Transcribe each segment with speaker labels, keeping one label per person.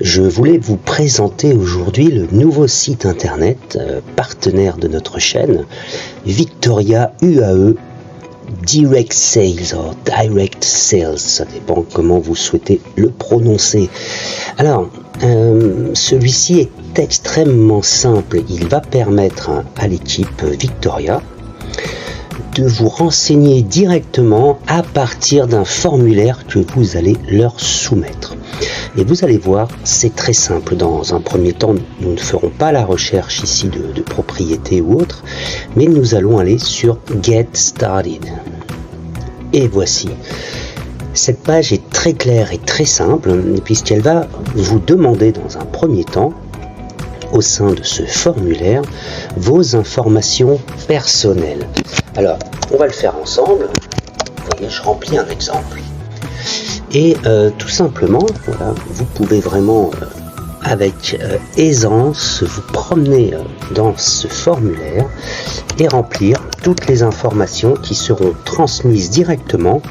Speaker 1: Je voulais vous présenter aujourd'hui le nouveau site internet partenaire de notre chaîne, Victoria UAE Direct Sales, ça dépend comment vous souhaitez le prononcer. Alors, celui-ci est extrêmement simple, il va permettre à l'équipe Victoria de vous renseigner directement à partir d'un formulaire que vous allez leur soumettre. Et vous allez voir, c'est très simple. Dans un premier temps, nous ne ferons pas la recherche ici de propriété ou autre, mais nous allons aller sur Get Started. Et voici. Cette page est très claire et très simple, puisqu'elle va vous demander dans un premier temps, au sein de ce formulaire, vos informations personnelles. Alors, on va le faire ensemble. Vous voyez, je remplis un exemple. Et tout simplement, voilà, vous pouvez vraiment, avec aisance, vous promener dans ce formulaire et remplir toutes les informations qui seront transmises directement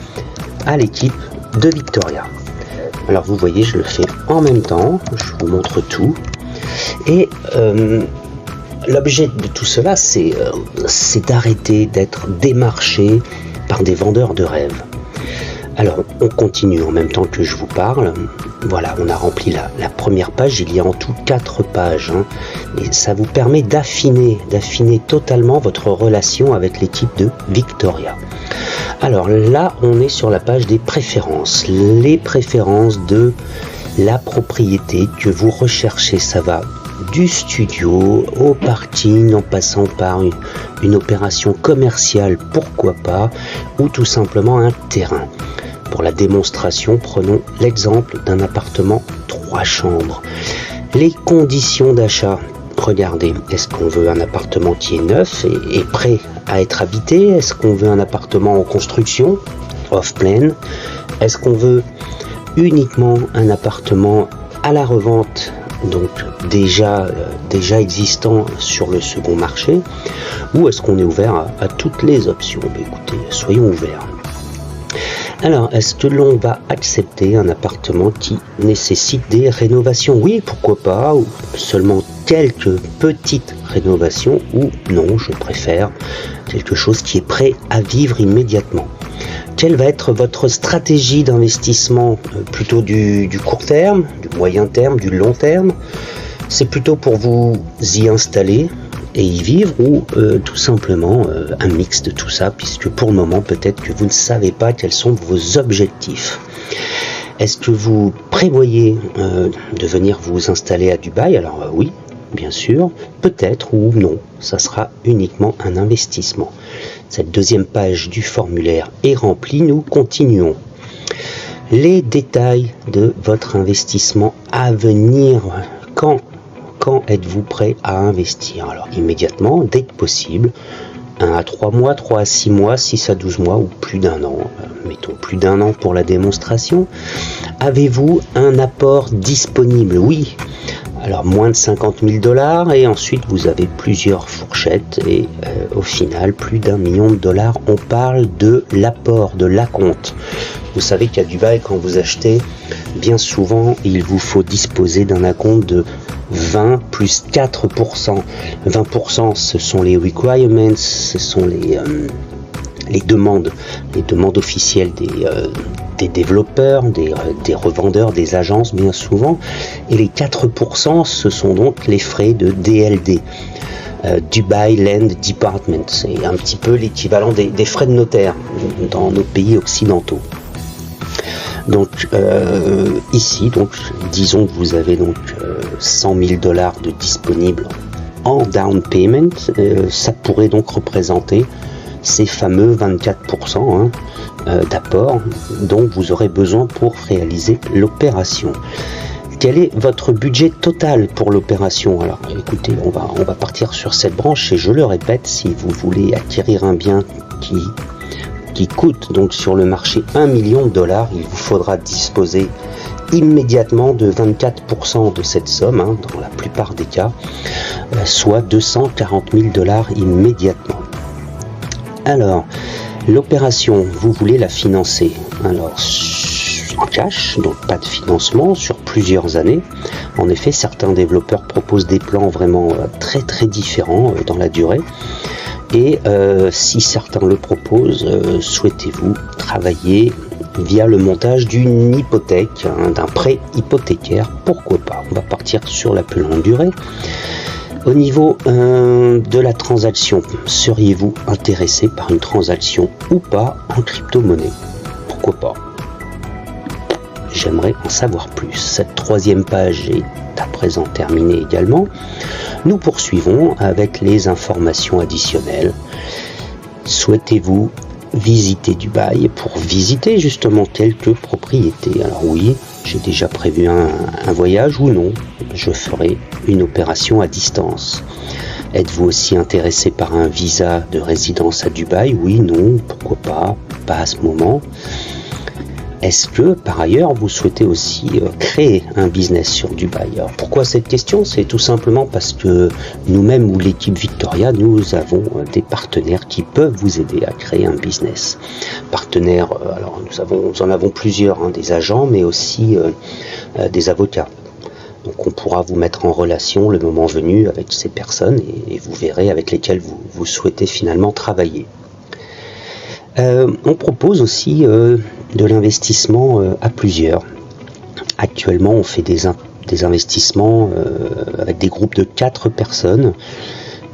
Speaker 1: à l'équipe de Victoria. Alors, vous voyez, je le fais en même temps. Je vous montre tout. Et l'objet de tout cela, c'est d'arrêter d'être démarché par des vendeurs de rêves. Alors, on continue en même temps que je vous parle. Voilà, on a rempli la première page. Il y a en tout 4 pages. Et ça vous permet d'affiner totalement votre relation avec l'équipe de Victoria. Alors là, on est sur la page des préférences. Les préférences de la propriété que vous recherchez, ça va du studio au parking en passant par une opération commerciale, pourquoi pas, ou tout simplement un terrain. Pour la démonstration, prenons l'exemple d'un appartement 3 chambres. Les conditions d'achat, regardez, est-ce qu'on veut un appartement qui est neuf et prêt à être habité? Est-ce qu'on veut un appartement en construction, off-plan? Est-ce qu'on veut uniquement un appartement à la revente, donc déjà existant sur le second marché, ou est-ce qu'on est ouvert à toutes les options? Écoutez, soyons ouverts. Alors, est-ce que l'on va accepter un appartement qui nécessite des rénovations? Oui, pourquoi pas, ou seulement quelques petites rénovations, ou non, je préfère quelque chose qui est prêt à vivre immédiatement. Quelle va être votre stratégie d'investissement? Plutôt du court terme, du moyen terme, du long terme? C'est plutôt pour vous y installer et y vivre, ou tout simplement un mix de tout ça, puisque pour le moment peut-être que vous ne savez pas quels sont vos objectifs. Est-ce que vous prévoyez de venir vous installer à Dubaï? Alors oui, bien sûr, peut-être ou non, ça sera uniquement un investissement. Cette deuxième page du formulaire est remplie, nous continuons. Les détails de votre investissement à venir, quand êtes-vous prêt à investir? Alors immédiatement, dès que possible, 1 à 3 mois, 3 à 6 mois, 6 à 12 mois ou plus d'1 an. Mettons plus d'1 an pour la démonstration. Avez-vous un apport disponible? Oui. Alors moins de 50 000 $ et ensuite vous avez plusieurs fourchettes et au final plus d'1 million de $. On parle de l'apport, de l'acompte. Vous savez qu'à Dubaï, quand vous achetez, bien souvent il vous faut disposer d'un acompte de 20 plus 4%. 20%, ce sont les requirements, ce sont les demandes officielles des développeurs, des revendeurs, des agences bien souvent, et les 4%, ce sont donc les frais de DLD, Dubai Land Department. C'est un petit peu l'équivalent des frais de notaire dans nos pays occidentaux. Donc ici, disons que vous avez donc 100 000 $ de disponibles en down payment, ça pourrait donc représenter ces fameux 24% d'apport dont vous aurez besoin pour réaliser l'opération. Quel est votre budget total pour l'opération? Alors écoutez, on va partir sur cette branche et je le répète, si vous voulez acquérir un bien qui coûte donc sur le marché 1 million de $, il vous faudra disposer immédiatement de 24% de cette somme, dans la plupart des cas, soit 240 000 $ immédiatement. Alors, l'opération, vous voulez la financer. Alors, en cash, donc pas de financement sur plusieurs années. En effet, certains développeurs proposent des plans vraiment très très différents dans la durée. Et si certains le proposent, souhaitez-vous travailler via le montage d'une hypothèque, d'un prêt hypothécaire? Pourquoi pas? On va partir sur la plus longue durée. Au niveau de la transaction, seriez-vous intéressé par une transaction ou pas en crypto-monnaie? Pourquoi pas? J'aimerais en savoir plus. Cette troisième page est à présent terminée également. Nous poursuivons avec les informations additionnelles. Souhaitez-vous visiter Dubaï pour visiter justement quelques propriétés? Alors oui, j'ai déjà prévu un voyage ou non, je ferai une opération à distance. Êtes-vous aussi intéressé par un visa de résidence à Dubaï? Oui, non, pourquoi pas à ce moment. Est-ce que, par ailleurs, vous souhaitez aussi créer un business sur Dubaï? Alors, pourquoi cette question? C'est tout simplement parce que nous-mêmes ou l'équipe Victoria, nous avons des partenaires qui peuvent vous aider à créer un business. Partenaires, alors nous en avons plusieurs, des agents, mais aussi des avocats. Donc on pourra vous mettre en relation le moment venu avec ces personnes et vous verrez avec lesquelles vous souhaitez finalement travailler. On propose aussi de l'investissement à plusieurs. Actuellement, on fait des investissements avec des groupes de 4 personnes.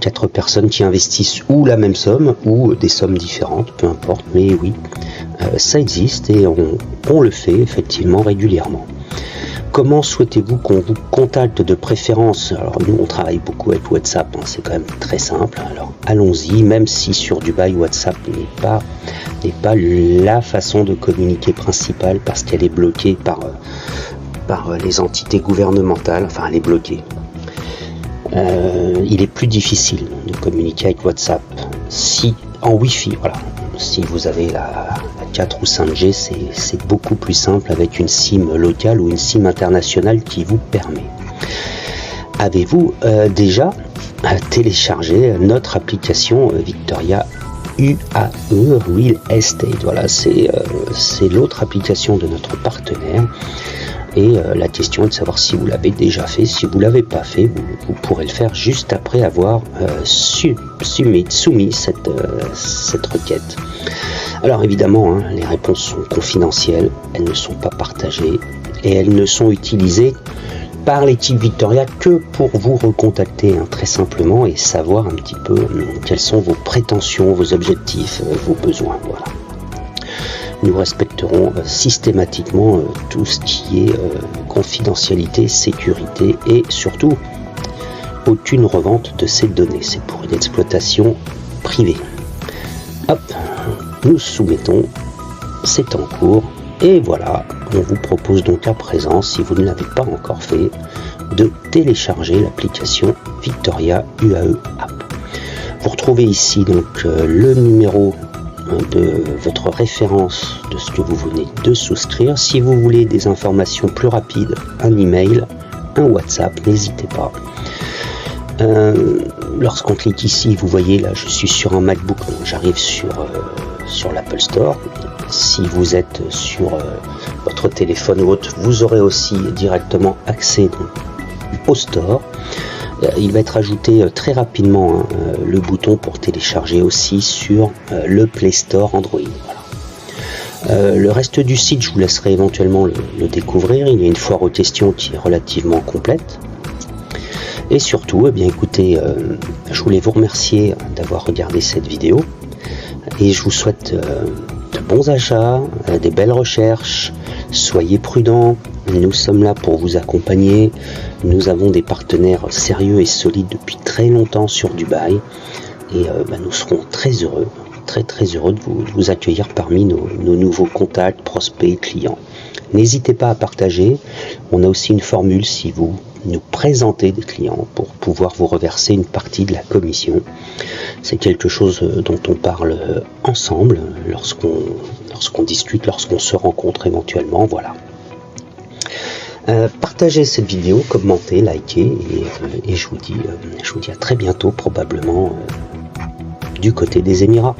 Speaker 1: 4 personnes qui investissent ou la même somme ou des sommes différentes, peu importe, mais oui, ça existe et on le fait effectivement régulièrement. Comment souhaitez-vous qu'on vous contacte de préférence? Alors nous on travaille beaucoup avec WhatsApp, c'est quand même très simple. Alors allons-y, même si sur Dubaï WhatsApp n'est pas la façon de communiquer principale parce qu'elle est bloquée par les entités gouvernementales. Enfin elle est bloquée. Il est plus difficile de communiquer avec WhatsApp si en Wi-Fi, voilà. Si vous avez la 4 ou 5G, c'est beaucoup plus simple avec une SIM locale ou une SIM internationale qui vous permet. Avez-vous déjà téléchargé notre application Victoria UAE Real Estate? Voilà, c'est l'autre application de notre partenaire. Et la question est de savoir si vous l'avez déjà fait. Si vous ne l'avez pas fait, vous pourrez le faire juste après avoir soumis cette requête. Alors évidemment, les réponses sont confidentielles, elles ne sont pas partagées et elles ne sont utilisées par l'équipe Victoria que pour vous recontacter très simplement et savoir un petit peu quelles sont vos prétentions, vos objectifs, vos besoins. Voilà. Nous respecterons systématiquement tout ce qui est confidentialité, sécurité et surtout aucune revente de ces données. C'est pour une exploitation privée. Hop, nous soumettons, c'est en cours et voilà, on vous propose donc à présent, si vous ne l'avez pas encore fait, de télécharger l'application Victoria UAE App. Vous retrouvez ici donc le numéro de votre référence de ce que vous venez de souscrire. Si vous voulez des informations plus rapides, un email, un WhatsApp, n'hésitez pas. Lorsqu'on clique ici, vous voyez là, je suis sur un MacBook, donc j'arrive sur l'Apple Store. Si vous êtes sur votre téléphone ou autre, vous aurez aussi directement accès au Store. Il va être ajouté très rapidement le bouton pour télécharger aussi sur le Play Store Android. Voilà. Le reste du site, je vous laisserai éventuellement le découvrir. Il y a une foire aux questions qui est relativement complète. Et surtout, eh bien, écoutez, je voulais vous remercier d'avoir regardé cette vidéo. Et je vous souhaite de bons achats, des belles recherches. Soyez prudents. Nous sommes là pour vous accompagner. Nous avons des partenaires sérieux et solides depuis très longtemps sur Dubaï. Et nous serons très heureux de vous accueillir parmi nos nouveaux contacts, prospects, clients. N'hésitez pas à partager. On a aussi une formule si vous nous présentez des clients pour pouvoir vous reverser une partie de la commission. C'est quelque chose dont on parle ensemble lorsqu'on discute, lorsqu'on se rencontre éventuellement. Voilà. Partagez cette vidéo, commentez, likez et je vous dis à très bientôt, probablement du côté des Émirats.